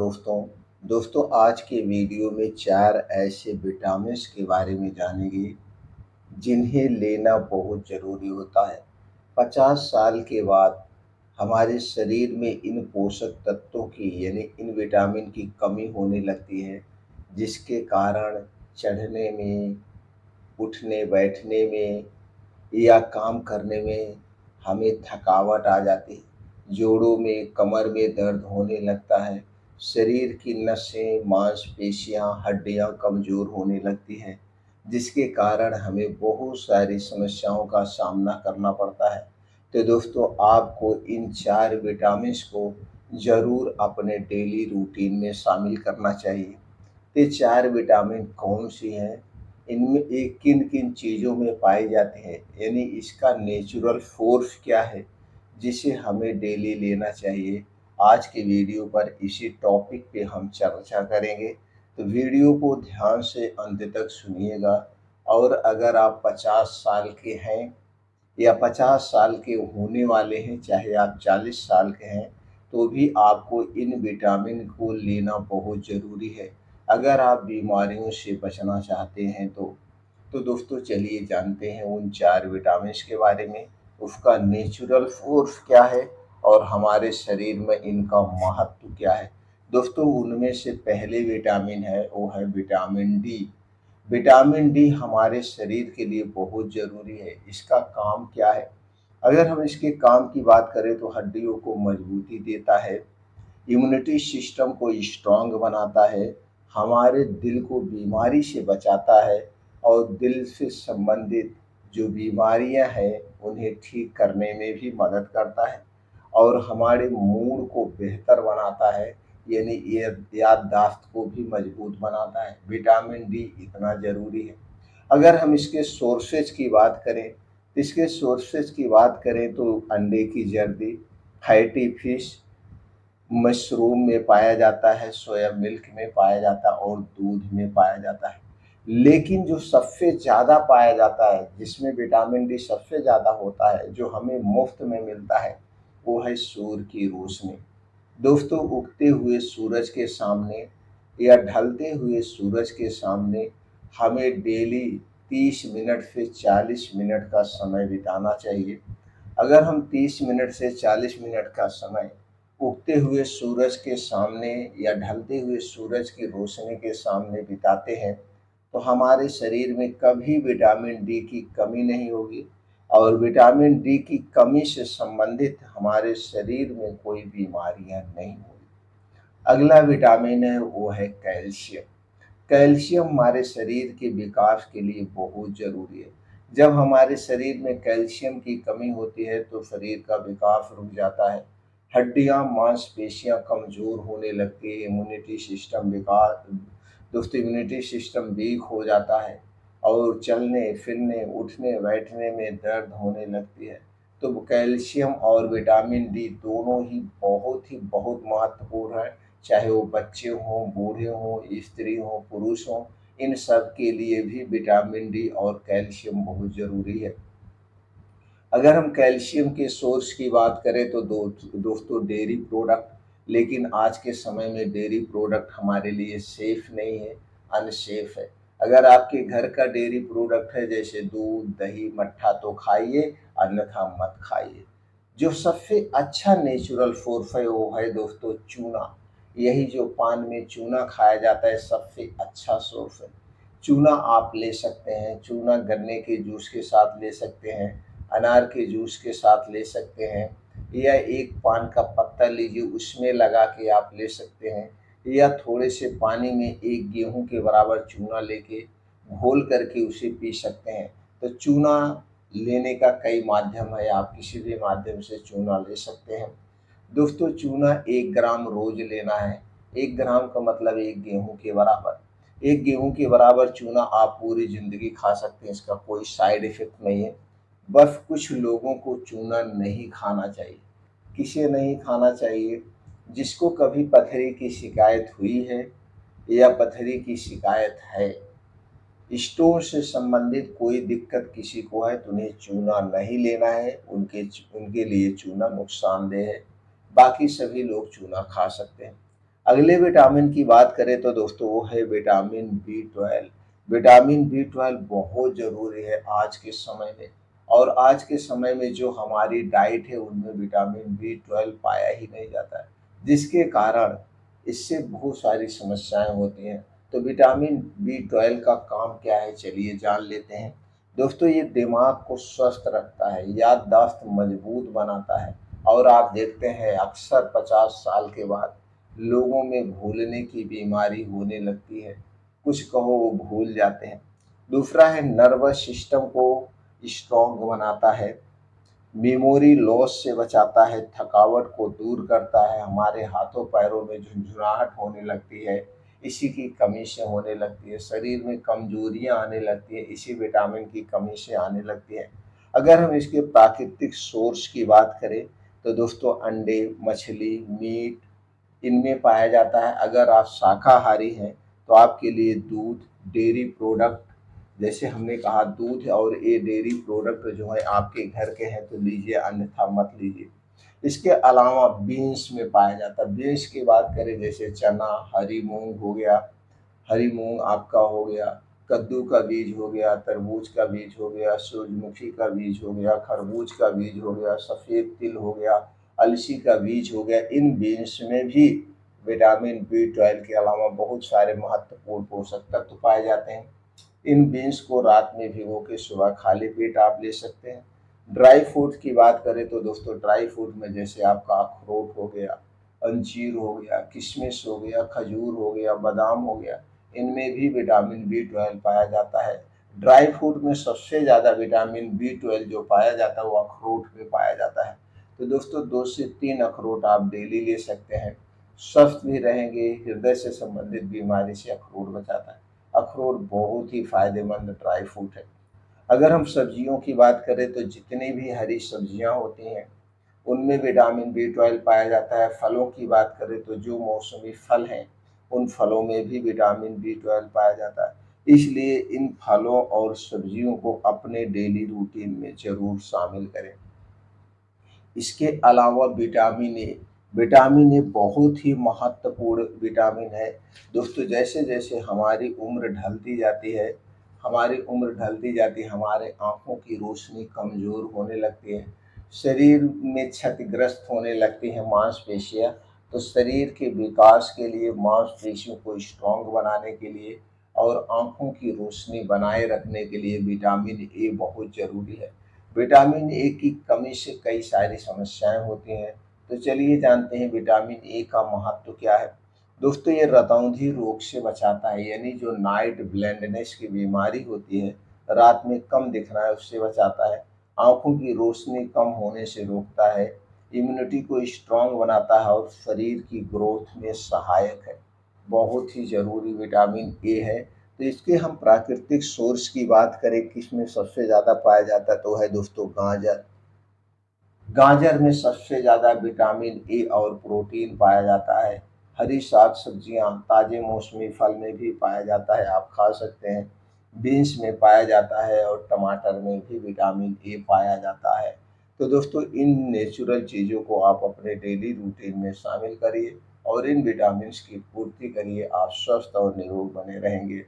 दोस्तों आज के वीडियो में 4 ऐसे विटामिन्स के बारे में जानेंगे जिन्हें लेना बहुत ज़रूरी होता है। 50 साल के बाद हमारे शरीर में इन पोषक तत्वों की यानी इन विटामिन की कमी होने लगती है, जिसके कारण चढ़ने में, उठने बैठने में या काम करने में हमें थकावट आ जाती है, जोड़ों में, कमर में दर्द होने लगता है, शरीर की नसें, मांसपेशियाँ, हड्डियाँ कमज़ोर होने लगती हैं, जिसके कारण हमें बहुत सारी समस्याओं का सामना करना पड़ता है। तो दोस्तों आपको इन 4 विटामिन्स को ज़रूर अपने डेली रूटीन में शामिल करना चाहिए। ये 4 विटामिन कौन-सी हैं? इनमें ये किन-किन चीज़ों में पाए जाते हैं? यानी इसका नेचुरल सोर्स क्या है, जिसे हमें डेली लेना चाहिए? आज के वीडियो पर इसी टॉपिक पे हम चर्चा करेंगे, तो वीडियो को ध्यान से अंत तक सुनिएगा। और अगर आप 50 साल के हैं या 50 साल के होने वाले हैं, चाहे आप 40 साल के हैं, तो भी आपको इन विटामिन को लेना बहुत ज़रूरी है, अगर आप बीमारियों से बचना चाहते हैं तो। तो दोस्तों चलिए जानते हैं उन 4 विटामिन्स के बारे में, उसका नेचुरल सोर्स क्या है और हमारे शरीर में इनका महत्व क्या है। दोस्तों उनमें से पहले विटामिन है, वो है विटामिन डी। विटामिन डी हमारे शरीर के लिए बहुत ज़रूरी है। इसका काम क्या है? अगर हम इसके काम की बात करें तो हड्डियों को मजबूती देता है, इम्यूनिटी सिस्टम को स्ट्रांग बनाता है, हमारे दिल को बीमारी से बचाता है और दिल से संबंधित जो बीमारियां हैं उन्हें ठीक करने में भी मदद करता है और हमारे मूड को बेहतर बनाता है, यानी ये याददाश्त को भी मजबूत बनाता है। विटामिन डी इतना ज़रूरी है। अगर हम इसके सोर्सेज की बात करें, इसके सोर्सेज की बात करें तो अंडे की जर्दी, फैटी फिश, मशरूम में पाया जाता है, सोया मिल्क में पाया जाता है और दूध में पाया जाता है। लेकिन जो सबसे ज़्यादा पाया जाता है, जिसमें विटामिन डी सबसे ज़्यादा होता है, जो हमें मुफ्त में मिलता है, वो है सूर्य की रोशनी। दोस्तों उगते हुए सूरज के सामने या ढलते हुए सूरज के सामने हमें डेली 30 मिनट से 40 मिनट का समय बिताना चाहिए। अगर हम 30 मिनट से 40 मिनट का समय उगते हुए सूरज के सामने या ढलते हुए सूरज की रोशनी के सामने बिताते हैं, तो हमारे शरीर में कभी विटामिन डी की कमी नहीं होगी और विटामिन डी की कमी से संबंधित हमारे शरीर में कोई बीमारियां नहीं होगी। अगला विटामिन है वो है कैल्शियम। कैल्शियम हमारे शरीर के विकास के लिए बहुत ज़रूरी है। जब हमारे शरीर में कैल्शियम की कमी होती है तो शरीर का विकास रुक जाता है, हड्डियाँ, मांसपेशियाँ कमज़ोर होने लगती है, इम्यूनिटी सिस्टम विकास दोस्तों इम्यूनिटी सिस्टम वीक हो जाता है और चलने, फिरने, उठने, बैठने में दर्द होने लगती है। तो कैल्शियम और विटामिन डी दोनों ही बहुत महत्वपूर्ण है, चाहे वो बच्चे हों, बूढ़े हों, स्त्री हों, पुरुष हों, इन सब के लिए भी विटामिन डी और कैल्शियम बहुत ज़रूरी है। अगर हम कैल्शियम के सोर्स की बात करें तो दोस्तों डेयरी प्रोडक्ट, लेकिन आज के समय में डेयरी प्रोडक्ट हमारे लिए सेफ नहीं है, अनसेफ है। अगर आपके घर का डेयरी प्रोडक्ट है जैसे दूध, दही, मट्ठा तो खाइए, अन्यथा मत खाइए। जो सबसे अच्छा नेचुरल सोर्स है वो है दोस्तों चूना। यही जो पान में चूना खाया जाता है सबसे अच्छा सोर्स है। चूना आप ले सकते हैं, चूना गन्ने के जूस के साथ ले सकते हैं, अनार के जूस के साथ ले सकते हैं, या एक पान का पत्ता लीजिए उसमें लगा के आप ले सकते हैं, या थोड़े से पानी में एक गेहूं के बराबर चूना लेके घोल करके उसे पी सकते हैं। तो चूना लेने का कई माध्यम है, आप किसी भी माध्यम से चूना ले सकते हैं। दोस्तों चूना 1 ग्राम रोज लेना है। 1 ग्राम का मतलब 1 गेहूं के बराबर। 1 गेहूं के बराबर चूना आप पूरी ज़िंदगी खा सकते हैं, इसका कोई साइड इफ़ेक्ट नहीं है। बस कुछ लोगों को चूना नहीं खाना चाहिए। किसे नहीं खाना चाहिए? जिसको कभी पथरी की शिकायत हुई है या पथरी की शिकायत है, स्टोन से संबंधित कोई दिक्कत किसी को है तो उन्हें चूना नहीं लेना है, उनके लिए चूना नुकसानदेह है। बाकी सभी लोग चूना खा सकते हैं। अगले विटामिन की बात करें तो दोस्तों वो है विटामिन बी 12। विटामिन बी 12 बहुत ज़रूरी है आज के समय में, और आज के समय में जो हमारी डाइट है उनमें विटामिन बी 12 पाया ही नहीं जाता है, जिसके कारण इससे बहुत सारी समस्याएं होती हैं। तो विटामिन बी 12 का काम क्या है, चलिए जान लेते हैं। दोस्तों ये दिमाग को स्वस्थ रखता है, याददाश्त मजबूत बनाता है, और आप देखते हैं अक्सर 50 साल के बाद लोगों में भूलने की बीमारी होने लगती है, कुछ कहो वो भूल जाते हैं। दूसरा है नर्वस सिस्टम को स्ट्रॉन्ग बनाता है, मेमोरी लॉस से बचाता है, थकावट को दूर करता है, हमारे हाथों पैरों में झुंझुनाहट होने लगती है, इसी की कमी से होने लगती है, शरीर में कमजोरियां आने लगती है, इसी विटामिन की कमी से आने लगती है। अगर हम इसके प्राकृतिक सोर्स की बात करें तो दोस्तों अंडे, मछली, मीट इनमें पाया जाता है। अगर आप शाकाहारी हैं तो आपके लिए दूध, डेयरी प्रोडक्ट, जैसे हमने कहा दूध और ये डेयरी प्रोडक्ट जो है आपके घर के हैं तो लीजिए, अन्यथा मत लीजिए। इसके अलावा बीन्स में पाया जाता है। बीन्स की बात करें जैसे चना, हरी मूंग हो गया, हरी मूंग आपका हो गया, कद्दू का बीज हो गया, तरबूज का बीज हो गया, सूरजमुखी का बीज हो गया, खरबूज का बीज हो गया, सफ़ेद तिल हो गया, अलसी का बीज हो गया। इन बीन्स में भी विटामिन बी 12 के अलावा बहुत सारे महत्वपूर्ण पोषक तत्व पाए जाते हैं। इन बीन्स को रात में भिगो के सुबह खाली पेट आप ले सकते हैं। ड्राई फ्रूट की बात करें तो दोस्तों ड्राई फ्रूट में जैसे आपका अखरोट हो गया, अंजीर हो गया, किशमिश हो गया, खजूर हो गया, बादाम हो गया, इनमें भी विटामिन बी 12 पाया जाता है। ड्राई फ्रूट में सबसे ज़्यादा विटामिन बी 12 जो पाया जाता है वो अखरोट में पाया जाता है। तो दोस्तों 2 से 3 अखरोट आप डेली ले सकते हैं, स्वस्थ भी रहेंगे। हृदय से संबंधित बीमारी से अखरोट बचाता है। अखरोट बहुत ही फायदेमंद ड्राई फ्रूट है। अगर हम सब्जियों की बात करें तो जितनी भी हरी सब्जियां होती हैं उनमें विटामिन बी 12 पाया जाता है। फलों की बात करें तो जो मौसमी फल हैं उन फलों में भी विटामिन बी 12 पाया जाता है। इसलिए इन फलों और सब्जियों को अपने डेली रूटीन में जरूर शामिल करें। इसके अलावा विटामिन ए बहुत ही महत्वपूर्ण विटामिन है। दोस्तों जैसे जैसे हमारी उम्र ढलती जाती है, हमारे आँखों की रोशनी कमज़ोर होने लगती है, शरीर में क्षतिग्रस्त होने लगती हैं मांसपेशियाँ। तो शरीर के विकास के लिए, मांसपेशियों को स्ट्रॉन्ग बनाने के लिए और आँखों की रोशनी बनाए रखने के लिए विटामिन ए बहुत ज़रूरी है। विटामिन ए की कमी से कई सारी समस्याएं होती हैं। तो चलिए जानते हैं विटामिन ए का महत्व क्या है। दोस्तों ये रतौंधी रोग से बचाता है, यानी जो नाइट ब्लाइंडनेस की बीमारी होती है, रात में कम दिखना है, उससे बचाता है। आंखों की रोशनी कम होने से रोकता है, इम्यूनिटी को स्ट्रांग बनाता है और शरीर की ग्रोथ में सहायक है। बहुत ही ज़रूरी विटामिन ए है। तो इसके हम प्राकृतिक सोर्स की बात करें किसमें सबसे ज़्यादा पाया जाता है तो है दोस्तों गाजर। गाजर में सबसे ज़्यादा विटामिन ए और प्रोटीन पाया जाता है। हरी साग सब्जियां, ताजे मौसमी फल में भी पाया जाता है, आप खा सकते हैं। बीन्स में पाया जाता है और टमाटर में भी विटामिन ए पाया जाता है। तो दोस्तों इन नेचुरल चीज़ों को आप अपने डेली रूटीन में शामिल करिए और इन विटामिन्स की पूर्ति करिए, आप स्वस्थ और निरोग बने रहेंगे।